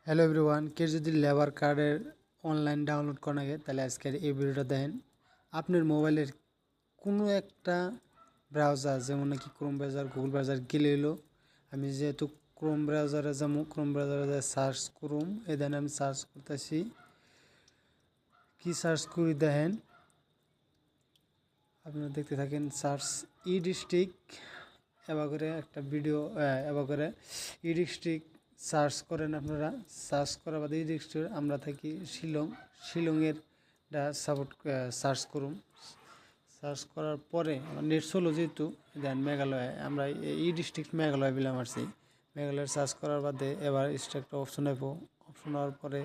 Hello everyone, কে যদি labour কার্ডের online download করা লাগে তাহলে আজকের এই ভিডিওটা দেখেন। আপনার মোবাইলের কোনো একটা ব্রাউজার যেমন নাকি ক্রোম ব্রাউজার, গুগল ব্রাউজার গেলে এলো। আমি যেহেতু ক্রোম ব্রাউজারে যাবো, ক্রোম ব্রাউজারে সার্চ করুম। এই দেন আমি সার্চ করতেছি, কি সার্চ করি দেখেন, আপনারা দেখতে থাকেন। সার্চ ই ডিস্ট্রিক্ট এবার করে একটা ভিডিও এবার করে ই ডিস্ট্রিক্ট সার্চ করেন। আপনারা সার্চ করার বাদে ই ডিস্ট্রিক্ট আমরা থাকি শিলংয়ের সাপোর্ট সার্চ করুন। সার্চ করার পরে আমার নেট চলো যেহেতু দেন মেঘালয়, আমরা ই ডিস্ট্রিক্ট মেঘালয় বিলে মারছি। মেঘালয় সার্চ করার বাদে এবার একটা অপশন আইব। অপশন হওয়ার পরে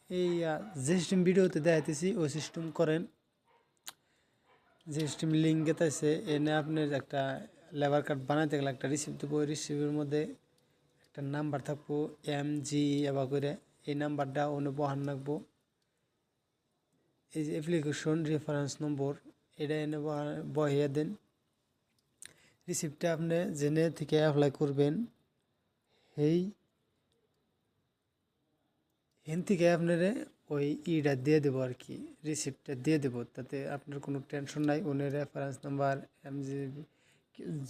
এই যে সিস্টেম ভিডিওতে দেখাইতেছি ওই সিস্টেম করেন। যে সিস্টেম লিঙ্ক গেতেছে এনে আপনার একটা লেবার কার্ড বানাইতে গেলে একটা রিসিপ্ট দেবো। ওই রিসিপ্টের মধ্যে একটা নাম্বার থাকবো MG এবার করে, এই নাম্বারটা ওনে বহান রাখবো। এই যে অ্যাপ্লিকেশন রেফারেন্স নম্বর এটা এনে বহিয়ে দেন। রিসিপ্টটা আপনি জেনে থেকে অ্যাপ্লাই করবেন, হেন থেকে আপনারে ওই ইটা দিয়ে দেবো আর কি, রিসিপ্টটা দিয়ে দেবো। তাতে আপনার কোনো টেনশন নাই। ওনের রেফারেন্স নাম্বার MG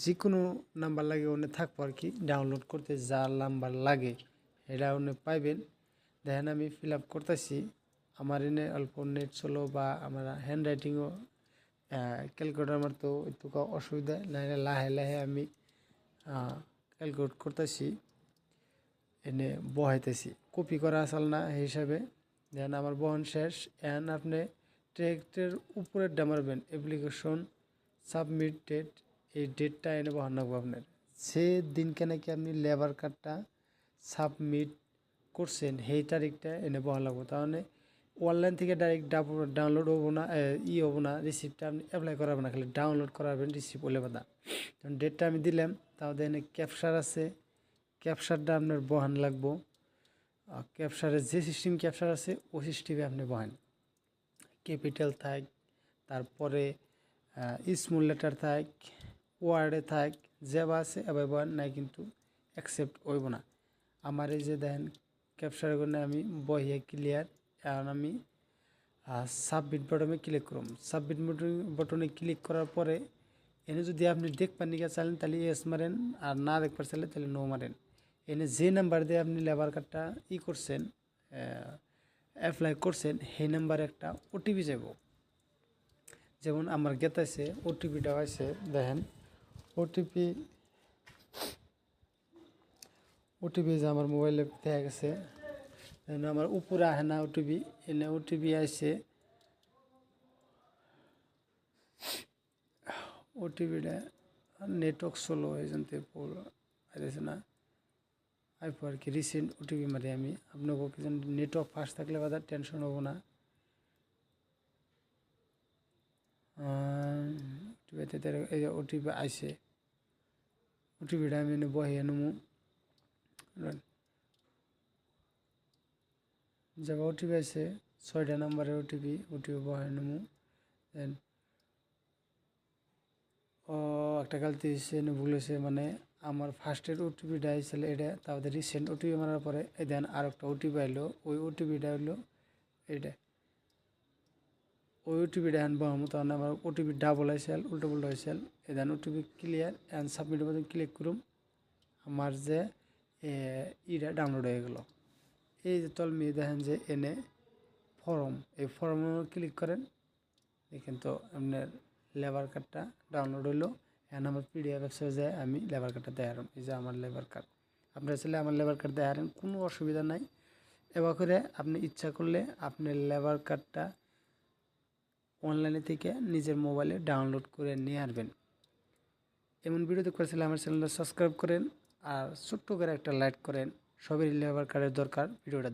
যে কোনো নাম্বার লাগে ওনে থাকবো আর কি। ডাউনলোড করতে যা নাম্বার লাগে এটা ওনে পাইবেন। দেখেন আমি ফিল আপ করতেছি। আমার এনে অল্প নেট চলো বা আমার হ্যান্ড রাইটিংও ক্যালকুলেটার আমার তো একটু অসুবিধা না, লাহে লাহে আমি ক্যালকুলেট করতেছি, এনে বহাইতেছি। কপি করা আসল না এই হিসাবে। দেন আমার বহন শেষ। এন আপনি ট্রেক্টের উপরে ডামারবেন অ্যাপ্লিকেশন সাবমিট ডেট, এই ডেটটা এনে বহান রাখবো আপনার। সে দিনকে নাকি আপনি লেবার কার্ডটা সাবমিট করছেন সেই তারিখটা এনে বহান লাগবো। তাহলে অনলাইন থেকে ডাইরেক্ট ডাউনলোড হবো না, হবো না, রিসিপ্টটা আপনি অ্যাপ্লাই করাবেন না, খালি ডাউনলোড করাবেন রিসিপ্ট হলে বাদা। তখন ডেটটা আমি দিলাম। তাহলে এনে ক্যাপচার আছে, ক্যাপচারটা আপনার বহান লাগবো। ক্যাপচারের যে সিস্টেম ক্যাপচার আছে ওই সিস্টেমে আপনি বহান। ক্যাপিটাল থাক, তারপরে স্মল লেটার থাক, ওয়ার্ডে থাক, যেবা আছে এবার বহান নাই, কিন্তু অ্যাকসেপ্ট হইব না। আমার এই যে দেখেন ক্যাপচার করে আমি বহিয়ে ক্লিয়ার। এখন আমি সাবমিট বাটনে ক্লিক করুন। সাবমিট বাটনে ক্লিক করার পরে এনে যদি আপনি দেখবার নিকে চাইলেন তাহলে এস মারেন, আর না দেখবার চাইলে তাহলে নো মারেন। এনে যে নাম্বার দিয়ে আপনি লেবার কার্ডটা করছেন, অ্যাপ্লাই করছেন, সেই নাম্বারে একটা ওটিপি যাব। যেমন আমার গেতাইছে ওটিপিটা আছে দেখেন। ওটিপি যে আমার মোবাইলে দেখা গেছে, আমার উপরে আহে না ওটিপি, এনে ওটিপি আছে। ওটিপিটা নেটওয়ার্ক স্লো হয়ে জানতে পারছে না আইপো আর কি। রিসেন্ট ওটিপি মারি আমি আপনাকে, কি নেটওয়ার্ক ফাস্ট থাকলে বাজার টেনশন হবো না। এই যে ওটিপি আইসে, ওটিপিটা আমি বহিয়ে নেবো। যাবা ওটিপি আছে 6টা নাম্বারের ওটিপি বহিয়ে নেবো। দেন একটা গালতি হয়েছে, ভুল হয়েছে, মানে আমার ফার্স্টের ওটিপিটা আইছিল এটা, তারপরে রিসেন্ট ওটিপি মারার পরে এই দেন আর একটা ওটিপি আইলো। ওই ওটিপিটা হইলো এইটা, ওই ওটিপিটা আনবো আমি। তখন আমার ওটিপি ডাবল আইসাল, উল্টো পুল্টো হয়েছিল। এই দেন ওটিপি ক্লিয়ার অ্যান্ড সাবমিট মতন ক্লিক করুম। আমার যে ইটা ডাউনলোড হয়ে গেল। এই যে তলমি দেখেন যে এনে ফর্ম, এই ফর্মে ক্লিক করেন, দেখেন তো আপনার লেবার কার্ডটা ডাউনলোড হলো। এখন আমার PDF অ্যাপসে যায় আমি লেবার কার্ডটা দেখালাম। এই যে আমার লেবার কার্ড, আপনার ছেলে আমার লেবার কার্ড দেখালেন, কোনো অসুবিধা নাই। এবার করে আপনি ইচ্ছা করলে আপনার লেবার কার্ডটা অনলাইনে থেকে নিজের মোবাইলে ডাউনলোড করে নিয়ে আসবেন। এমন ভিডিও দেখতে চাইলে আমার চ্যানেলটা সাবস্ক্রাইব করেন আর ছোট্ট করে একটা লাইক করেন। সবারই লেবার কার্ডের দরকার। ভিডিওটা